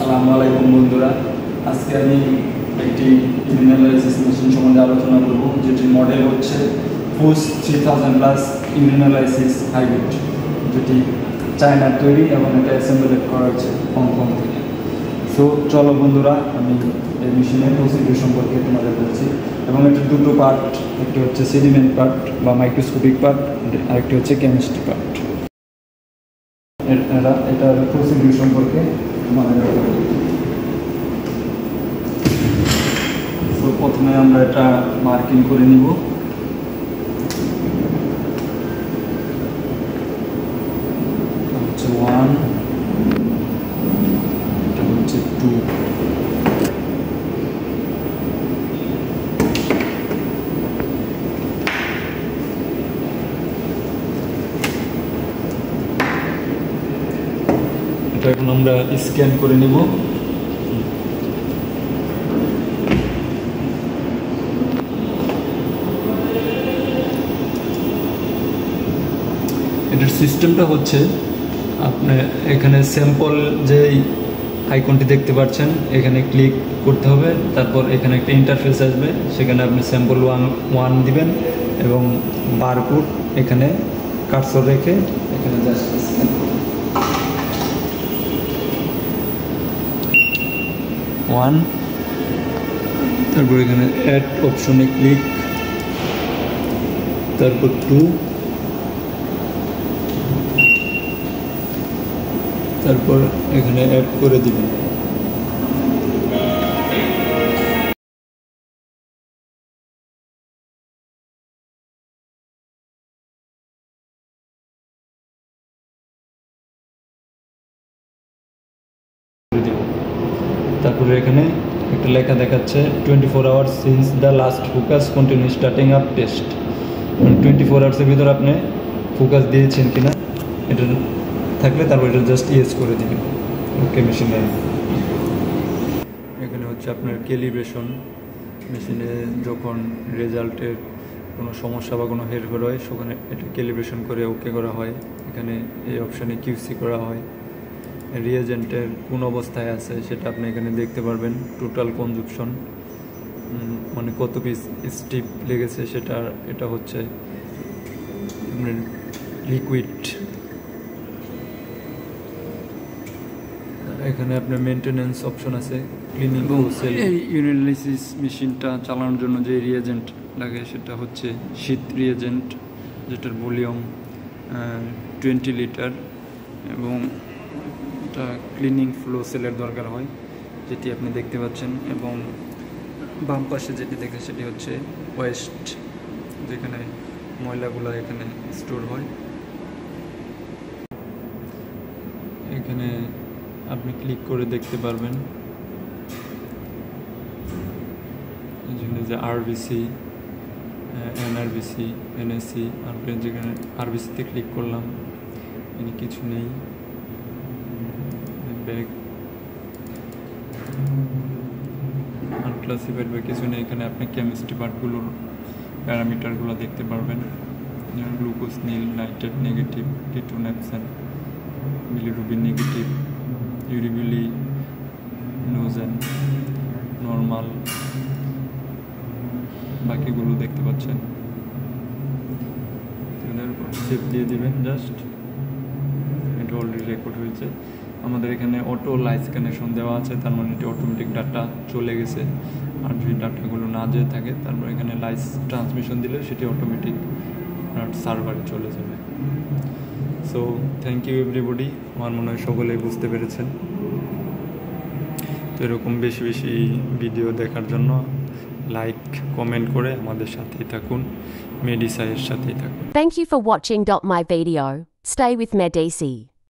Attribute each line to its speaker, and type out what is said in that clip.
Speaker 1: আসসালামু আলাইকুম বন্ধুরা, আজকে আমি একটি ইমিউনোলাইসিস মেশিন সম্বন্ধে আলোচনা করব, যেটির মডেল হচ্ছে ফুস 3000 প্লাস ইমিউনোলাইসিস হাইব্রিড, যেটি চায়নার তৈরি এবং এটা অ্যাসেম্বল করা হয়েছে হংকং থেকে। সো চলো বন্ধুরা, আমি এই মেশিনের প্রসিডিউর সম্পর্কে তোমাদের বলছি। এবং এটার দুটো পার্ট, একটি হচ্ছে সেডিমেন্ট পার্ট বা মাইক্রোস্কোপিক পার্ট, আরেকটি হচ্ছে কেমিস্ট্রি পার্ট। এটার প্রসিডিউর সম্পর্কে তোমাদের তো প্রথমে আমরা এটা মার্কিং করে নিব। হচ্ছে 1, এটা হচ্ছে 2, এটা এখন আমরা স্ক্যান করে নিব। এটার সিস্টেমটা হচ্ছে, আপনি এখানে স্যাম্পল যে আইকনটি দেখতে পাচ্ছেন, এখানে ক্লিক করতে হবে। তারপর এখানে একটা ইন্টারফেস আসবে, সেখানে আপনি স্যাম্পল 1 দিবেন এবং বারকোড এখানে কার্সর রেখে এখানে জাস্ট স্ক্যান করবেন 1। তারপর এখানে অ্যাড অপশনে ক্লিক, তারপর 2, তারপর এখানে অ্যাড করে দিবেন। তারপরে এখানে একটা লেখা দেখাচ্ছে 24 hours since the last focus continue starting up test, মানে 24 আওয়ার্সের ভিতরে আপনি ফোকাস দিয়েছেন কিনা এটা থাকলে তারপর এটা জাস্ট ইয়েস করে দিবেন। ওকে, মেশিন রান। এখানে হচ্ছে আপনার ক্যালিব্রেশন, মেশিনে যখন রেজাল্টের কোনো সমস্যা বা কোনো হেরফের হয় সেখানে এটা ক্যালিব্রেশন করে ওকে করা হয়। এখানে এই অপশানে কিউসি করা হয়। রিয়েজেন্টের কোন অবস্থায় আছে সেটা আপনি এখানে দেখতে পারবেন। টোটাল কনজাম্পশন, মানে কত পিস স্টিপ লেগেছে সেটা, এটা হচ্ছে লিকুইড। এখানে আপনার মেনটেনেন্স অপশন আছে, ক্লিনিং সেল। এই ইউনিলাইসিস মেশিনটা চালানোর জন্য যে রিয়েজেন্ট লাগে সেটা হচ্ছে শীত রিয়েজেন্ট, যেটার ভলিউম 20 লিটার, এবং এটা ক্লিনিং ফ্লো সেলের দরকার হয়, যেটি আপনি দেখতে পাচ্ছেন। এবং বাম পাশে যেটি দেখেন সেটি হচ্ছে ওয়েস্ট, যেখানে ময়লাগুলো এখানে স্টোর হয়। এখানে আপনি ক্লিক করে দেখতে পারবেন এই জন্য যে আরবিসি, এনআরবিসি, এনএসসি, আপনি যেখানে আরবিসিতে ক্লিক করলাম এখানে কিছু নেই। ব্যাগ আনক্লাসিফাইড বা কিছু নেই। এখানে আপনি কেমিস্ট্রি পার্টগুলোর প্যারামিটারগুলো দেখতে পারবেন, যেমন গ্লুকোজ নীল, নাইট্রেট নেগেটিভ, কিটোনেক্সন, bilirubin negative, urobilinogen normal, বাকিগুলো দেখতে পাচ্ছেন। সেভ দিয়ে দিবেন জাস্ট, এটা অলরেডি রেকর্ড হয়েছে। আমাদের এখানে অটো লাইভ কানেকশন দেওয়া আছে, তার মানে এটি অটোমেটিক ডাটা চলে গেছে। আর যদি ডাটাগুলো না যেয়ে থাকে তারপর এখানে লাইভ ট্রান্সমিশন দিলে সেটি অটোমেটিক সার্ভারে চলে যাবে। সো থ্যাংক ইউ এভরিবডি, আমার মনে হয় সকলেই বুঝতে পেরেছেন। তো এরকম বেশি বেশি ভিডিও দেখার জন্য লাইক কমেন্ট করে আমাদের সাথেই থাকুন, মেডিসাইয়ের সাথেই থাকুন।
Speaker 2: Thank you for watching my video. Stay with Medici.